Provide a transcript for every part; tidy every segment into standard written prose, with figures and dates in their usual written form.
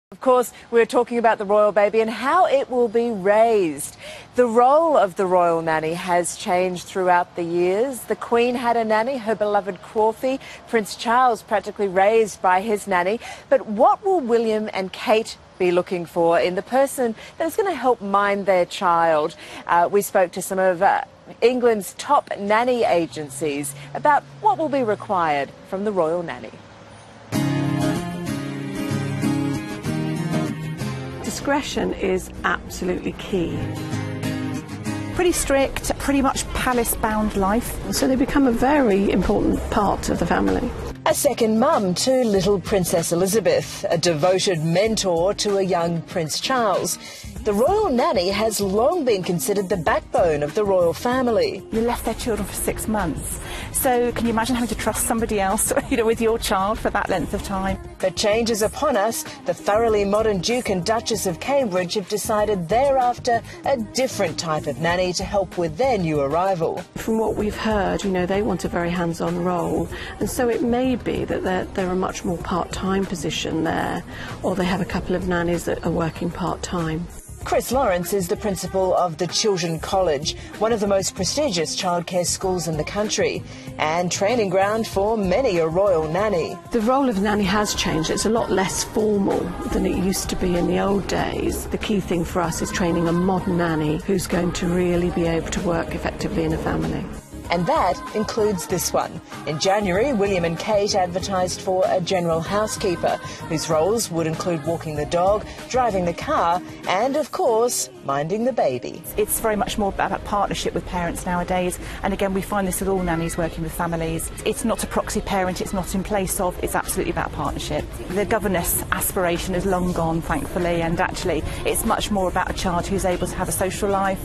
Of course, we're talking about the royal baby and how it will be raised. The role of the royal nanny has changed throughout the years. The Queen had a nanny, her beloved Crawfie. Prince Charles practically raised by his nanny. But what will William and Kate be looking for in the person that is going to help mind their child? We spoke to some of England's top nanny agencies about what will be required from the royal nanny. Discretion is absolutely key. Pretty strict, pretty much palace-bound life. So they become a very important part of the family. A second mum to little Princess Elizabeth, a devoted mentor to a young Prince Charles. The royal nanny has long been considered the backbone of the royal family. You left their children for 6 months. So can you imagine having to trust somebody else, with your child for that length of time? But change is upon us. The thoroughly modern Duke and Duchess of Cambridge have decided they're after a different type of nanny to help with their new arrival. From what we've heard, they want a very hands-on role, and so it may be that they're a much more part-time position there, or they have a couple of nannies that are working part-time. Chris Lawrence is the principal of the Chiltern College, one of the most prestigious childcare schools in the country, and training ground for many a royal nanny. The role of nanny has changed. It's a lot less formal than it used to be in the old days. The key thing for us is training a modern nanny who's going to really be able to work effectively in a family. And that includes this one. In January, William and Kate advertised for a general housekeeper, whose roles would include walking the dog, driving the car, and, of course, minding the baby. It's very much more about partnership with parents nowadays, and again, we find this with all nannies working with families. It's not a proxy parent, it's not in place of, it's absolutely about partnership. The governess aspiration is long gone, thankfully, and actually, it's much more about a child who's able to have a social life,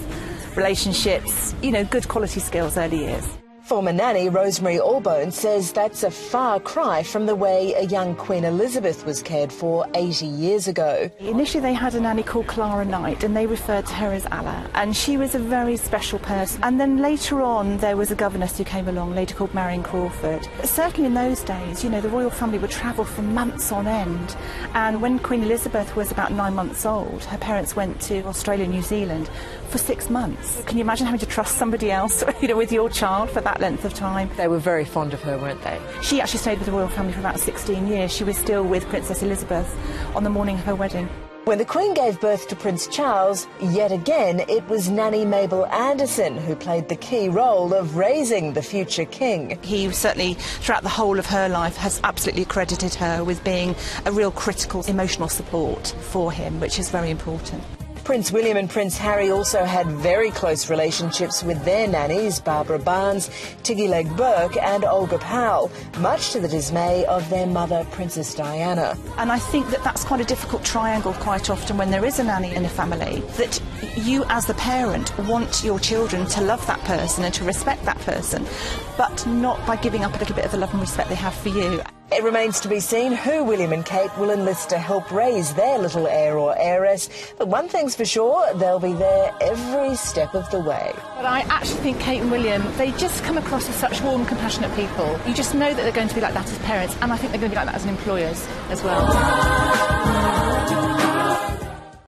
relationships, good quality skills early years. Former nanny Rosemary Allbone says that's a far cry from the way a young Queen Elizabeth was cared for 80 years ago. Initially they had a nanny called Clara Knight, and they referred to her as Alla, and she was a very special person. And then later on there was a governess who came along, a lady called Marion Crawford. Certainly in those days, the royal family would travel for months on end, and when Queen Elizabeth was about 9 months old, her parents went to Australia and New Zealand for 6 months. Can you imagine having to trust somebody else, with your child for that length of time? They were very fond of her, weren't they? She actually stayed with the royal family for about 16 years. She was still with Princess Elizabeth on the morning of her wedding. When the Queen gave birth to Prince Charles, yet again it was nanny Mabel Anderson who played the key role of raising the future king. He certainly, throughout the whole of her life, has absolutely credited her with being a real critical emotional support for him, which is very important. Prince William and Prince Harry also had very close relationships with their nannies, Barbara Barnes, Tiggy Leg Burke and Olga Powell, much to the dismay of their mother, Princess Diana. And I think that that's quite a difficult triangle quite often when there is a nanny in a family, that you as the parent want your children to love that person and to respect that person, but not by giving up a little bit of the love and respect they have for you. It remains to be seen who William and Kate will enlist to help raise their little heir or heiress. But one thing's for sure, they'll be there every step of the way. But I actually think Kate and William, they just come across as such warm, compassionate people. You just know that they're going to be like that as parents, and I think they're going to be like that as employers as well.